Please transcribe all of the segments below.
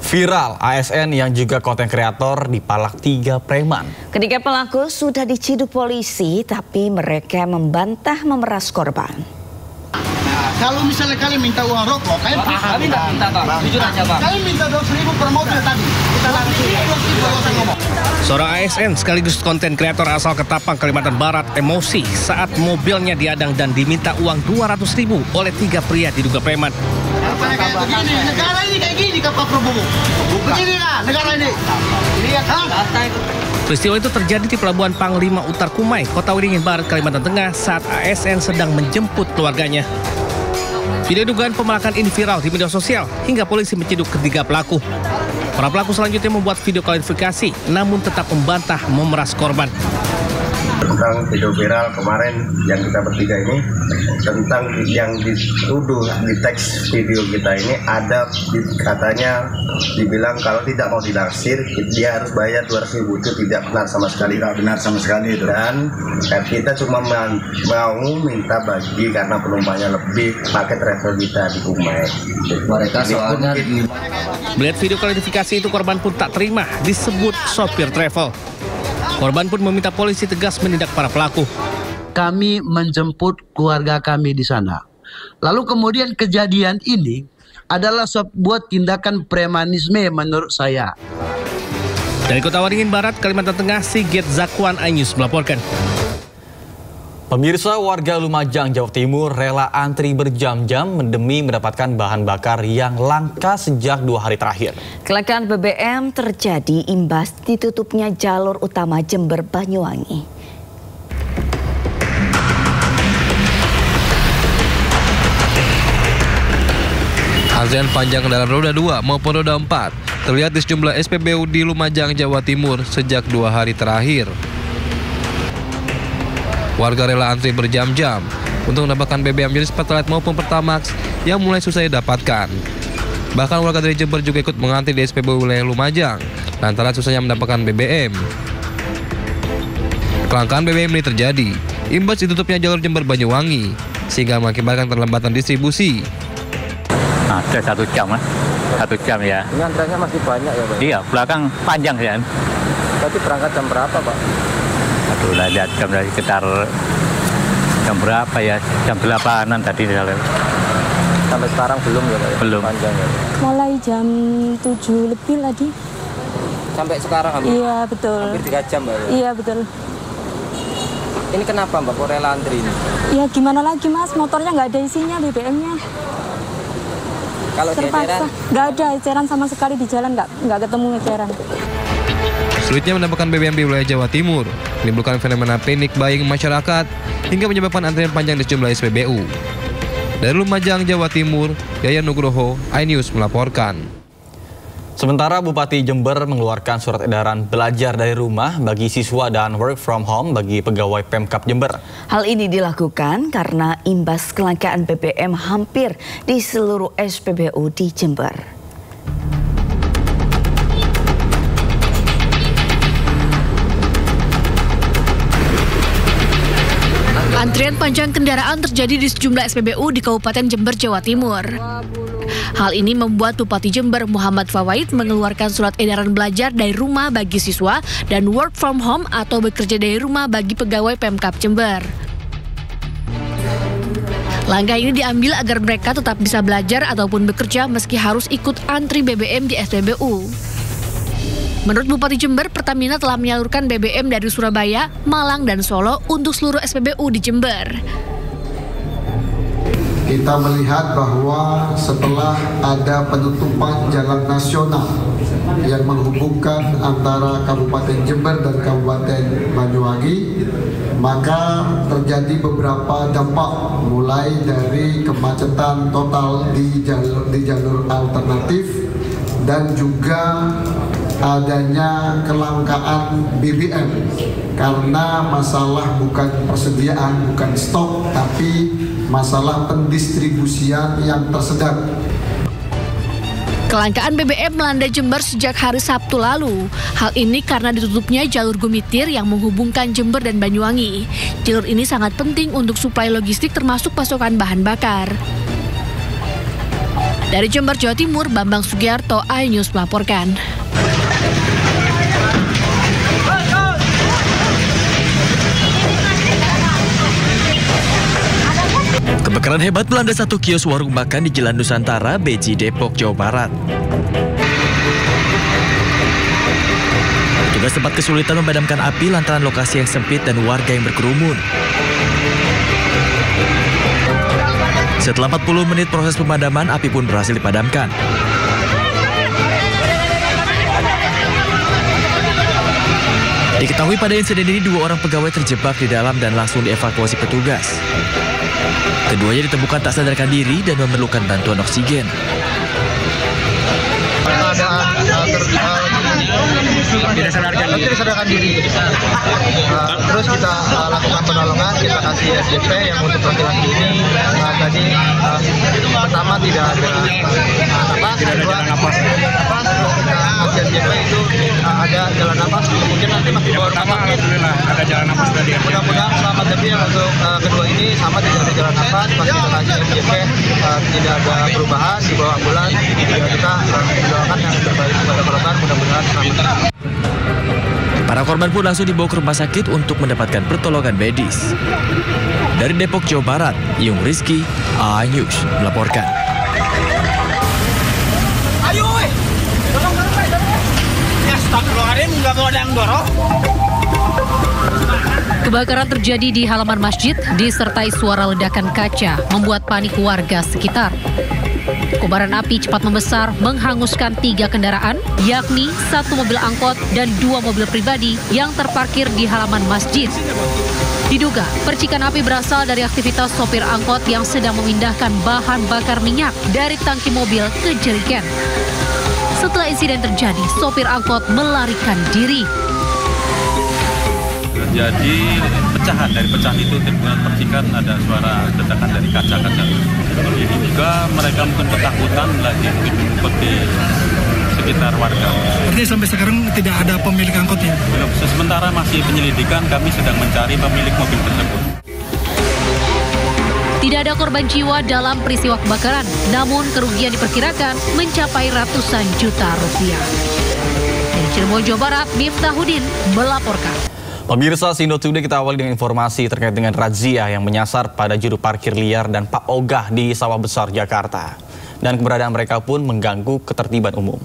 Viral, ASN yang juga konten kreator dipalak 3 preman. Ketiga pelaku sudah diciduk polisi, tapi mereka membantah memeras korban. Nah, kalau misalnya kalian minta uang rokok, kalian paham. Kami minta Pak, jujur aja Pak. Kalian minta 2.000 per mobil tadi. Kita langsung 2.000 ngomong. Seorang ASN sekaligus konten kreator asal Ketapang, Kalimantan Barat emosi saat mobilnya diadang dan diminta uang 200.000 oleh 3 pria diduga preman. Kayak begini, negara ini kayak gini Pak Prabowo. Begini lah negara ini. Lihat, Peristiwa itu terjadi di Pelabuhan Panglima Utar Kumai, Kota Waringin Barat, Kalimantan Tengah saat ASN sedang menjemput keluarganya. Video dugaan pemalakan ini viral di media sosial hingga polisi menciduk ketiga pelaku. Para pelaku selanjutnya membuat video klarifikasi, namun tetap membantah memeras korban. Tentang video viral kemarin yang kita bertiga ini, tentang yang dituduh di teks video kita ini ada katanya dibilang kalau tidak mau dilansir dia harus bayar 200.000. Itu tidak benar sama sekali. Tidak benar sama sekali itu. Dan kita cuma mau minta bagi karena penumpangnya lebih pakai travel kita di Kumai. Mereka soalnya Melihat video klarifikasi itu, korban pun tak terima disebut sopir travel. Korban pun meminta polisi tegas menindak para pelaku. Kami menjemput keluarga kami di sana. Lalu kemudian kejadian ini adalah sebuah tindakan premanisme menurut saya. Dari Kota Waringin Barat, Kalimantan Tengah, Sigit Zakwan, iNews melaporkan. Pemirsa, warga Lumajang, Jawa Timur rela antri berjam-jam demi mendapatkan bahan bakar yang langka sejak 2 hari terakhir. Kelangkaan BBM terjadi imbas ditutupnya jalur utama Jember Banyuwangi. Antrian panjang kendaraan roda 2 maupun roda 4 terlihat di sejumlah SPBU di Lumajang, Jawa Timur sejak 2 hari terakhir. Warga rela antri berjam-jam untuk mendapatkan BBM jenis Pertalite maupun Pertamax yang mulai susah didapatkan. Bahkan warga dari Jember juga ikut mengantri di SPBU wilayah Lumajang lantaran susahnya mendapatkan BBM. Kelangkaan BBM ini terjadi imbas ditutupnya jalur Jember Banyuwangi sehingga mengakibatkan terlambatan distribusi. Ada 1 jam lah, 1 jam ya. Ini antreannya masih banyak ya Pak? Iya, belakang panjang ya. Berarti berangkat jam berapa Pak? Aduh, lihat jam dari sekitar jam berapa ya? Jam 8-an tadi. Sampai sekarang belum ya Pak? Belum. Panjang ya? Mulai jam 7 lebih tadi. Sampai sekarang hampir? Iya betul. Hampir 3 jam Mbak? Ya? Iya betul. Ini kenapa Mbak kok rela antri ini? Ya gimana lagi Mas, motornya nggak ada isinya, BBM-nya. Kalau di eceran? Nggak ada eceran sama sekali di jalan, nggak ketemu eceran. Sulitnya mendapatkan BBM di wilayah Jawa Timur menimbulkan fenomena panik buying masyarakat hingga menyebabkan antrian panjang di sejumlah SPBU. Dari Lumajang, Jawa Timur, Yayan Nugroho, iNews melaporkan. Sementara Bupati Jember mengeluarkan surat edaran belajar dari rumah bagi siswa dan work from home bagi pegawai Pemkab Jember. Hal ini dilakukan karena imbas kelangkaan BBM hampir di seluruh SPBU di Jember. Antrian panjang kendaraan terjadi di sejumlah SPBU di Kabupaten Jember, Jawa Timur. Hal ini membuat Bupati Jember Muhammad Fawaid mengeluarkan surat edaran belajar dari rumah bagi siswa dan work from home atau bekerja dari rumah bagi pegawai Pemkab Jember. Langkah ini diambil agar mereka tetap bisa belajar ataupun bekerja meski harus ikut antri BBM di SPBU. Menurut Bupati Jember, Pertamina telah menyalurkan BBM dari Surabaya, Malang, dan Solo untuk seluruh SPBU di Jember. Kita melihat bahwa setelah ada penutupan jalan nasional yang menghubungkan antara Kabupaten Jember dan Kabupaten Banyuwangi, maka terjadi beberapa dampak mulai dari kemacetan total di jalur alternatif dan juga adanya kelangkaan BBM karena masalah bukan persediaan, bukan stok, tapi masalah pendistribusian yang tersedat. Kelangkaan BBM melanda Jember sejak hari Sabtu lalu. Hal ini karena ditutupnya jalur Gumitir yang menghubungkan Jember dan Banyuwangi. Jalur ini sangat penting untuk suplai logistik termasuk pasokan bahan bakar. Dari Jember, Jawa Timur, Bambang Sugiarto, iNews melaporkan. Kebakaran hebat melanda satu kios warung makan di Jalan Nusantara, Beji, Depok, Jawa Barat. Petugas sempat kesulitan memadamkan api lantaran lokasi yang sempit dan warga yang berkerumun. Setelah 40 menit proses pemadaman, api pun berhasil dipadamkan. Diketahui pada insiden ini 2 orang pegawai terjebak di dalam dan langsung dievakuasi petugas. Keduanya ditemukan tak sadarkan diri dan memerlukan bantuan oksigen. Tidak sadarkan diri. Terus kita lakukan penolongan, kita kasih SJP yang untuk laki-laki ini tadi pertama tidak ada jalan napas. Kasih SJP itu ada jalan napas, mungkin nanti masih bawa rumah sakit. Alhamdulillah ada jalan napas tadi. Mudah-mudahan selamat, tapi yang untuk kedua ini sama tidak ada jalan napas, pas kita kasih SJP tidak ada perubahan, dibawa ambulan. Kita mendoakan yang terbaik kepada korban, mudah-mudahan selamat. Para korban pun langsung dibawa ke rumah sakit untuk mendapatkan pertolongan medis. Dari Depok, Jawa Barat, Yung Rizky, iNews melaporkan. Ayo, tolong ya, astagfirullahaladzim, nggak mau ada yang dorong. Kebakaran terjadi di halaman masjid disertai suara ledakan kaca membuat panik warga sekitar. Kobaran api cepat membesar menghanguskan 3 kendaraan, yakni 1 mobil angkot dan 2 mobil pribadi yang terparkir di halaman masjid. Diduga percikan api berasal dari aktivitas sopir angkot yang sedang memindahkan bahan bakar minyak dari tangki mobil ke jerigen. Setelah insiden terjadi, sopir angkot melarikan diri. Jadi pecahan, dari pecahan itu timbul percikan, ada suara ledakan dari kaca-kaca. Jadi juga mereka mungkin ketakutan lagi ngumpet di sekitar warga. Jadi sampai sekarang tidak ada pemilik angkotnya? Belum, sementara masih penyelidikan, kami sedang mencari pemilik mobil tersebut. Tidak ada korban jiwa dalam peristiwa kebakaran, namun kerugian diperkirakan mencapai ratusan juta rupiah. Dari Cirebon, Jawa Barat, Miftahudin melaporkan. Pemirsa Sindo Today, kita awali dengan informasi terkait dengan razia yang menyasar pada juru parkir liar dan Pak Ogah di Sawah Besar, Jakarta. Dan keberadaan mereka pun mengganggu ketertiban umum.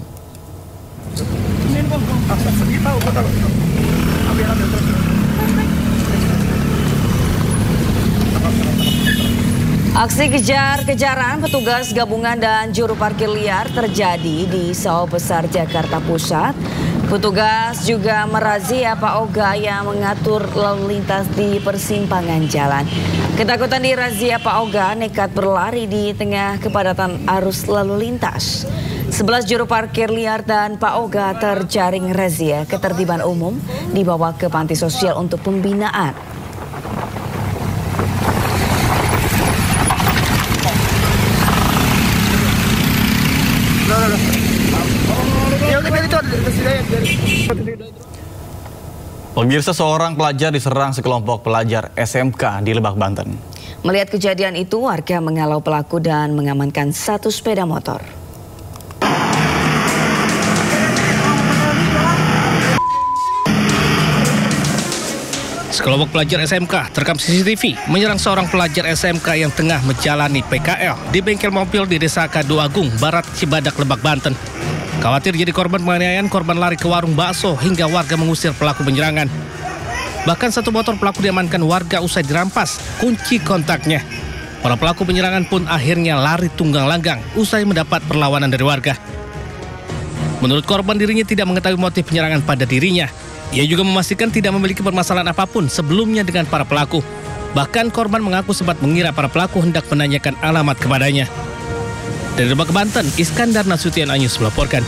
Aksi kejar-kejaran petugas gabungan dan juru parkir liar terjadi di Sawah Besar, Jakarta Pusat. Petugas juga merazia Pak Ogah yang mengatur lalu lintas di persimpangan jalan. Ketakutan di razia Pak Ogah nekat berlari di tengah kepadatan arus lalu lintas. 11 juru parkir liar dan Pak Ogah terjaring razia ketertiban umum dibawa ke panti sosial untuk pembinaan. Pemirsa, seorang pelajar diserang sekelompok pelajar SMK di Lebak, Banten. Melihat kejadian itu, warga menghalau pelaku dan mengamankan 1 sepeda motor. Sekelompok pelajar SMK terekam CCTV menyerang seorang pelajar SMK yang tengah menjalani PKL di bengkel mobil di Desa Kadu Agung, Barat Cibadak, Lebak, Banten. Khawatir jadi korban penganiayaan, korban lari ke warung bakso hingga warga mengusir pelaku penyerangan. Bahkan 1 motor pelaku diamankan warga usai dirampas kunci kontaknya. Para pelaku penyerangan pun akhirnya lari tunggang langgang usai mendapat perlawanan dari warga. Menurut korban, dirinya tidak mengetahui motif penyerangan pada dirinya. Ia juga memastikan tidak memiliki permasalahan apapun sebelumnya dengan para pelaku. Bahkan korban mengaku sempat mengira para pelaku hendak menanyakan alamat kepadanya. Dari Lebak, Banten, Iskandar Nasution, iNews melaporkan.